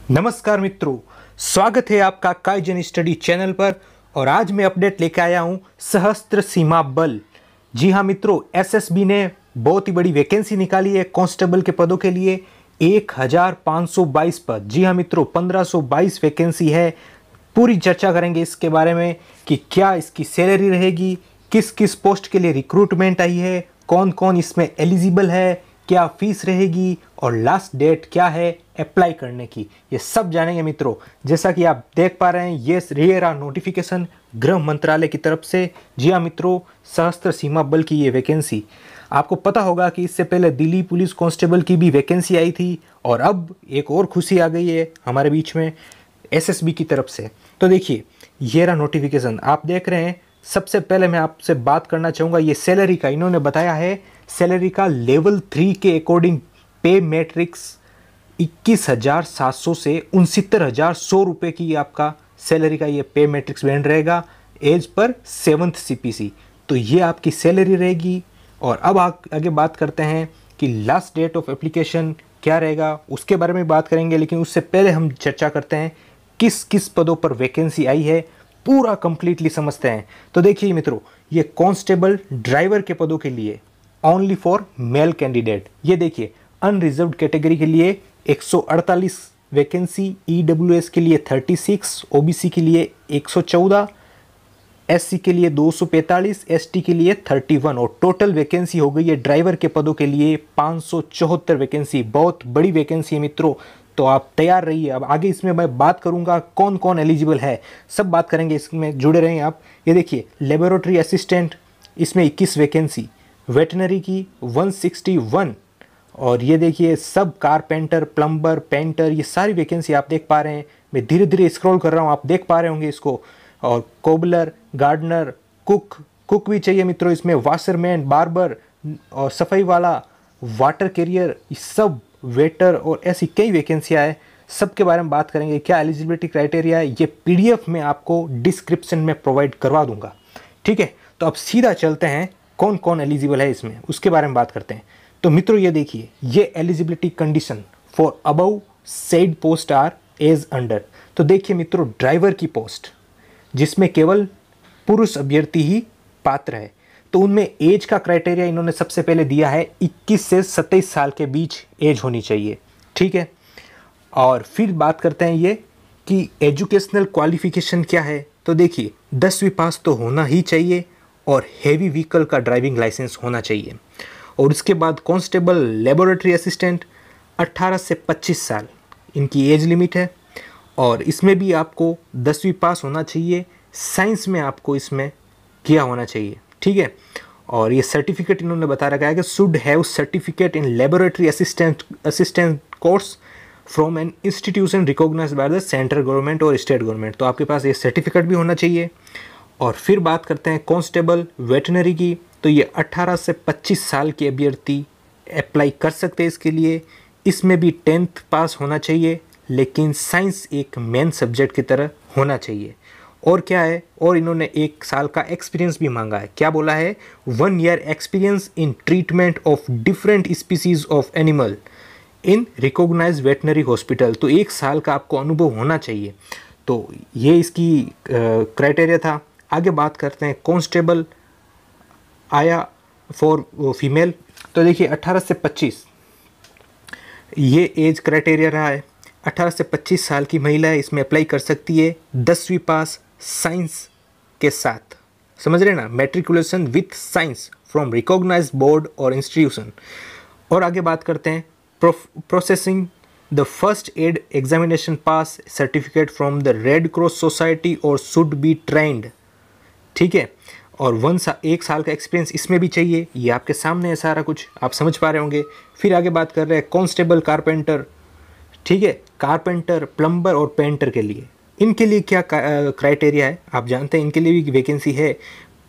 नमस्कार मित्रों, स्वागत है आपका काइजन स्टडी चैनल पर। और आज मैं अपडेट लेके आया हूं सशस्त्र सीमा बल। जी हां मित्रों, एसएसबी ने बहुत ही बड़ी वैकेंसी निकाली है कांस्टेबल के पदों के लिए 1522 पद। जी हां मित्रों, 1522 वैकेंसी है। पूरी चर्चा करेंगे इसके बारे में कि क्या इसकी सैलरी रहेगी, किस किस पोस्ट के लिए रिक्रूटमेंट आई है, कौन कौन इसमें एलिजिबल है, क्या फीस रहेगी और लास्ट डेट क्या है अप्लाई करने की, ये सब जानेंगे मित्रों। जैसा कि आप देख पा रहे हैं, ये रेरा नोटिफिकेशन गृह मंत्रालय की तरफ से। जी हाँ मित्रों, सशस्त्र सीमा बल की ये वैकेंसी, आपको पता होगा कि इससे पहले दिल्ली पुलिस कांस्टेबल की भी वैकेंसी आई थी और अब एक और खुशी आ गई है हमारे बीच में एसएसबी की तरफ से। तो देखिए, ये रहा नोटिफिकेशन आप देख रहे हैं। सबसे पहले मैं आपसे बात करना चाहूँगा ये सैलरी का। इन्होंने बताया है सैलरी का लेवल 3 के अकॉर्डिंग पे मैट्रिक्स 21,700 से 69,100 रुपये की आपका सैलरी का ये पे मैट्रिक्स बैंड रहेगा एज पर 7th CPC। तो ये आपकी सैलरी रहेगी। और अब आगे बात करते हैं कि लास्ट डेट ऑफ एप्लीकेशन क्या रहेगा, उसके बारे में बात करेंगे। लेकिन उससे पहले हम चर्चा करते हैं किस किस पदों पर वैकेंसी आई है, पूरा कंप्लीटली समझते हैं। तो देखिए मित्रों, ये कांस्टेबल ड्राइवर के पदों के लिए ओनली फॉर मेल कैंडिडेट। ये देखिए, अनरिजर्व्ड कैटेगरी के लिए 148 वैकेंसी, EWS के लिए 36, OBC के लिए 114, SC के लिए 245, ST के लिए 31 और टोटल वैकेंसी हो गई है ड्राइवर के पदों के लिए 574 वैकेंसी। बहुत बड़ी वैकेंसी है मित्रों, तो आप तैयार रहिए। अब आगे इसमें मैं बात करूंगा कौन कौन एलिजिबल है, सब बात करेंगे, इसमें जुड़े रहें आप। ये देखिए, लेबोरेटरी असिस्टेंट, इसमें 21 वैकेंसी, वेटनरी की 161, और ये देखिए सब कारपेंटर, प्लम्बर, पेंटर, ये सारी वैकेंसी आप देख पा रहे हैं। मैं धीरे धीरे स्क्रॉल कर रहा हूँ, आप देख पा रहे होंगे इसको। और कोबलर, गार्डनर, कुक भी चाहिए मित्रों इसमें, वाशरमैन, बार्बर और सफाई वाला, वाटर कैरियर, सब वेटर और ऐसी कई वैकेंसियाँ हैं। सबके बारे में बात करेंगे, क्या एलिजिबिलिटी क्राइटेरिया है, ये PDF में आपको डिस्क्रिप्शन में प्रोवाइड करवा दूंगा। ठीक है, तो अब सीधा चलते हैं कौन कौन एलिजिबल है इसमें, उसके बारे में बात करते हैं। तो मित्रों ये देखिए, ये eligibility condition for above said post are as under. तो देखिए मित्रों, ड्राइवर की पोस्ट जिसमें केवल पुरुष अभ्यर्थी ही पात्र है, तो उनमें एज का क्राइटेरिया इन्होंने सबसे पहले दिया है 21 से 27 साल के बीच एज होनी चाहिए। ठीक है, और फिर बात करते हैं ये कि एजुकेशनल क्वालिफिकेशन क्या है। तो देखिए, 10वीं पास तो होना ही चाहिए और हेवी व्हीकल का ड्राइविंग लाइसेंस होना चाहिए। और उसके बाद कांस्टेबल लेबोरेटरी असिस्टेंट 18 से 25 साल इनकी एज लिमिट है, और इसमें भी आपको 10वीं पास होना चाहिए। साइंस में आपको इसमें किया होना चाहिए। ठीक है, और ये सर्टिफिकेट इन्होंने बता रखा है कि should have certificate in laboratory assistant course from an institution recognised by the central government और स्टेट गवर्नमेंट। तो आपके पास ये सर्टिफिकेट भी होना चाहिए। और फिर बात करते हैं कांस्टेबल वेटनरी की। तो ये 18 से 25 साल के अभ्यर्थी अप्लाई कर सकते हैं इसके लिए। इसमें भी 10th पास होना चाहिए, लेकिन साइंस एक मेन सब्जेक्ट की तरह होना चाहिए। और क्या है, और इन्होंने 1 साल का एक्सपीरियंस भी मांगा है। क्या बोला है, 1 year experience in treatment of different species of animal in recognised veterinary hospital. तो 1 साल का आपको अनुभव होना चाहिए। तो ये इसकी क्राइटेरिया था। आगे बात करते हैं कांस्टेबल आया फॉर फीमेल। तो देखिए, 18 से 25 ये एज क्राइटेरिया रहा है। 18 से 25 साल की महिला इसमें अप्लाई कर सकती है, 10वीं पास साइंस के साथ। समझ रहे ना, matriculation with science from recognised board और इंस्टीट्यूशन। और आगे बात करते हैं processing the first aid examination pass certificate from the red cross society और शुड बी ट्रेंड। ठीक है, और 1 साल का एक्सपीरियंस इसमें भी चाहिए। ये आपके सामने है सारा कुछ, आप समझ पा रहे होंगे। फिर आगे बात कर रहे हैं कांस्टेबल कारपेंटर। ठीक है, कारपेंटर, प्लम्बर और पेंटर के लिए, इनके लिए क्या क्राइटेरिया है आप जानते हैं। इनके लिए भी वैकेंसी है,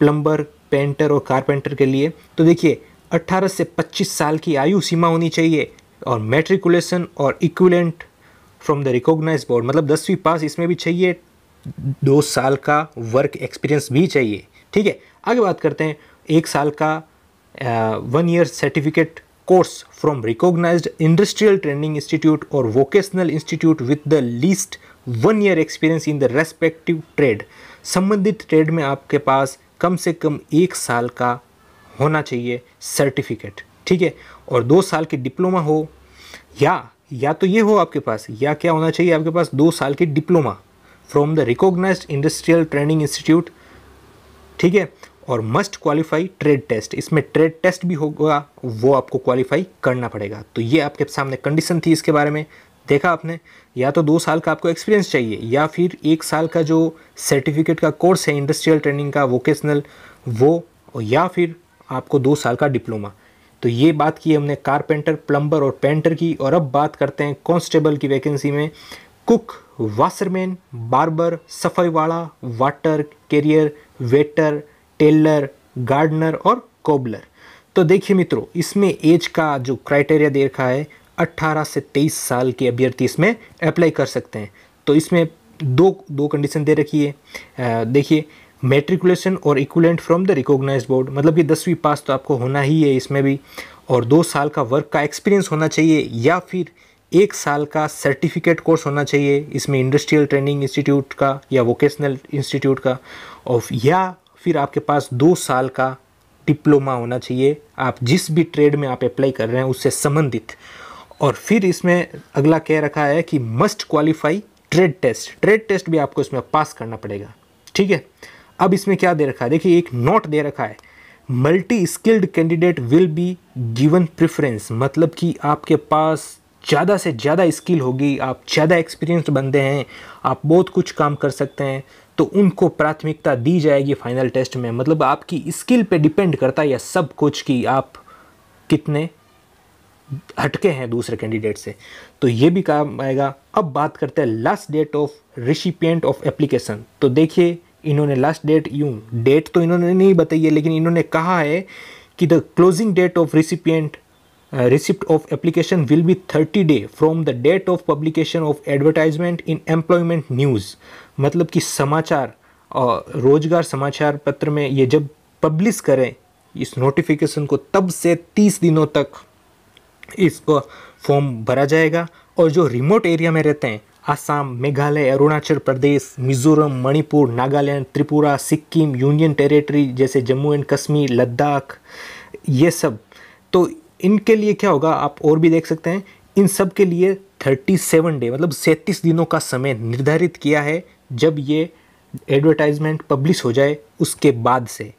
प्लम्बर, पेंटर और कारपेंटर के लिए। तो देखिए, 18 से 25 साल की आयु सीमा होनी चाहिए और मैट्रिकुलेशन और equivalent from the recognised board, मतलब 10वीं पास इसमें भी चाहिए, 2 साल का वर्क एक्सपीरियंस भी चाहिए। ठीक है, आगे बात करते हैं 1 साल का 1 year certificate course from recognized industrial training institute or vocational institute with the least 1 year experience in the respective trade। संबंधित ट्रेड में आपके पास कम से कम 1 साल का होना चाहिए सर्टिफिकेट, ठीक है, और 2 साल की डिप्लोमा हो, या तो ये हो आपके पास, या क्या होना चाहिए आपके पास 2 साल की diploma from the recognised industrial training institute, ठीक है, और मस्ट क्वालिफाई ट्रेड टेस्ट। इसमें ट्रेड टेस्ट भी होगा, वो आपको क्वालिफाई करना पड़ेगा। तो ये आपके सामने कंडीशन थी। इसके बारे में देखा आपने, या तो 2 साल का आपको एक्सपीरियंस चाहिए, या फिर 1 साल का जो सर्टिफिकेट का कोर्स है इंडस्ट्रियल ट्रेनिंग का वोकेशनल वो, या फिर आपको 2 साल का डिप्लोमा। तो ये बात की हमने कारपेंटर, प्लम्बर और पेंटर की। और अब बात करते हैं कांस्टेबल की वैकेंसी में। कुक, वाशरमैन, बार्बर, सफाईवाला, water carrier, waiter, tailor, gardener और कोबलर। तो देखिए मित्रों, इसमें एज का जो क्राइटेरिया दे रखा है 18 से 23 साल के अभ्यर्थी इसमें अप्लाई कर सकते हैं। तो इसमें दो कंडीशन दे रखी है। देखिए, मैट्रिकुलेशन और equivalent from the recognised board, मतलब कि 10वीं पास तो आपको होना ही है इसमें भी, और 2 साल का वर्क का एक्सपीरियंस होना चाहिए, या फिर 1 साल का सर्टिफिकेट कोर्स होना चाहिए इसमें इंडस्ट्रियल ट्रेनिंग इंस्टीट्यूट का या वोकेशनल इंस्टीट्यूट का, और या फिर आपके पास 2 साल का डिप्लोमा होना चाहिए, आप जिस भी ट्रेड में आप अप्लाई कर रहे हैं उससे संबंधित। और फिर इसमें अगला कह रखा है कि must qualify trade test. Trade test भी आपको इसमें पास करना पड़ेगा, ठीक है। अब इसमें क्या दे रखा है, देखिए एक नोट दे रखा है, multi skilled candidate will be given preference, मतलब कि आपके पास ज़्यादा से ज़्यादा स्किल होगी, आप ज़्यादा एक्सपीरियंस्ड बंदे हैं, आप बहुत कुछ काम कर सकते हैं, तो उनको प्राथमिकता दी जाएगी फाइनल टेस्ट में। मतलब आपकी स्किल पे डिपेंड करता है यह सब कुछ कि आप कितने हटके हैं दूसरे कैंडिडेट से, तो ये भी काम आएगा। अब बात करते हैं last date of recipient of application. तो देखिए, इन्होंने लास्ट डेट, डेट तो इन्होंने नहीं बताई है, लेकिन इन्होंने कहा है कि the closing date of recipient receipt of application will be 30 day from the date of publication of advertisement in employment news. मतलब कि समाचार और रोजगार समाचार पत्र में ये जब पब्लिश करें इस नोटिफिकेशन को, तब से 30 दिनों तक इसको फॉर्म भरा जाएगा। और जो रिमोट एरिया में रहते हैं, आसाम, मेघालय, अरुणाचल प्रदेश, मिजोरम, मणिपुर, नागालैंड, त्रिपुरा, सिक्किम, यूनियन टेरिटरी जैसे जम्मू एंड कश्मीर, लद्दाख, ये सब, तो इनके लिए क्या होगा आप और भी देख सकते हैं। इन सब के लिए 37 डे मतलब 37 दिनों का समय निर्धारित किया है जब ये एडवर्टाइजमेंट पब्लिश हो जाए उसके बाद से।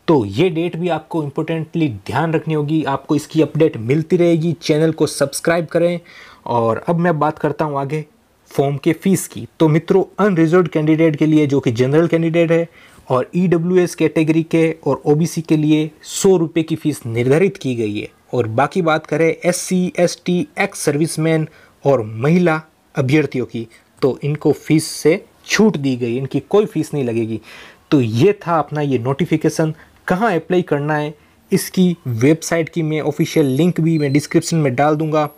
तो ये डेट भी आपको इम्पोर्टेंटली ध्यान रखनी होगी, आपको इसकी अपडेट मिलती रहेगी। चैनल को सब्सक्राइब करें। और अब मैं बात करता हूँ आगे फॉर्म के फीस की। तो मित्रों, अनरिजर्व्ड कैंडिडेट के लिए जो कि जनरल कैंडिडेट है और EWS कैटेगरी के और OBC के लिए 100 रुपये की फ़ीस निर्धारित की गई है। और बाकी बात करें SC, ST, एक्स सर्विसमैन और महिला अभ्यर्थियों की, तो इनको फ़ीस से छूट दी गई, इनकी कोई फ़ीस नहीं लगेगी। तो ये था अपना ये नोटिफिकेशन। कहाँ अप्लाई करना है इसकी वेबसाइट की मैं ऑफिशियल लिंक भी मैं डिस्क्रिप्शन में डाल दूंगा,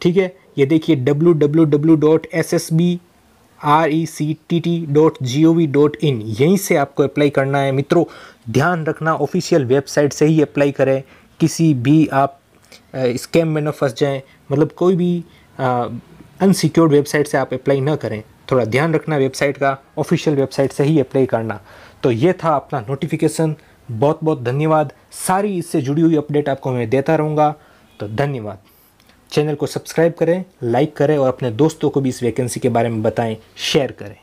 ठीक है। ये देखिए www.ssbrectt.gov.in, यहीं से आपको अप्लाई करना है। मित्रों ध्यान रखना, ऑफिशियल वेबसाइट से ही अप्लाई करें, किसी भी आप स्कैम में न फंस जाएं, मतलब कोई भी अनसिक्योर्ड वेबसाइट से आप अप्लाई ना करें। थोड़ा ध्यान रखना वेबसाइट का, ऑफिशियल वेबसाइट से ही अप्लाई करना। तो ये था अपना नोटिफिकेशन। बहुत बहुत धन्यवाद। सारी इससे जुड़ी हुई अपडेट आपको मैं देता रहूँगा। तो धन्यवाद। चैनल को सब्सक्राइब करें, लाइक करें और अपने दोस्तों को भी इस वैकेंसी के बारे में बताएं, शेयर करें।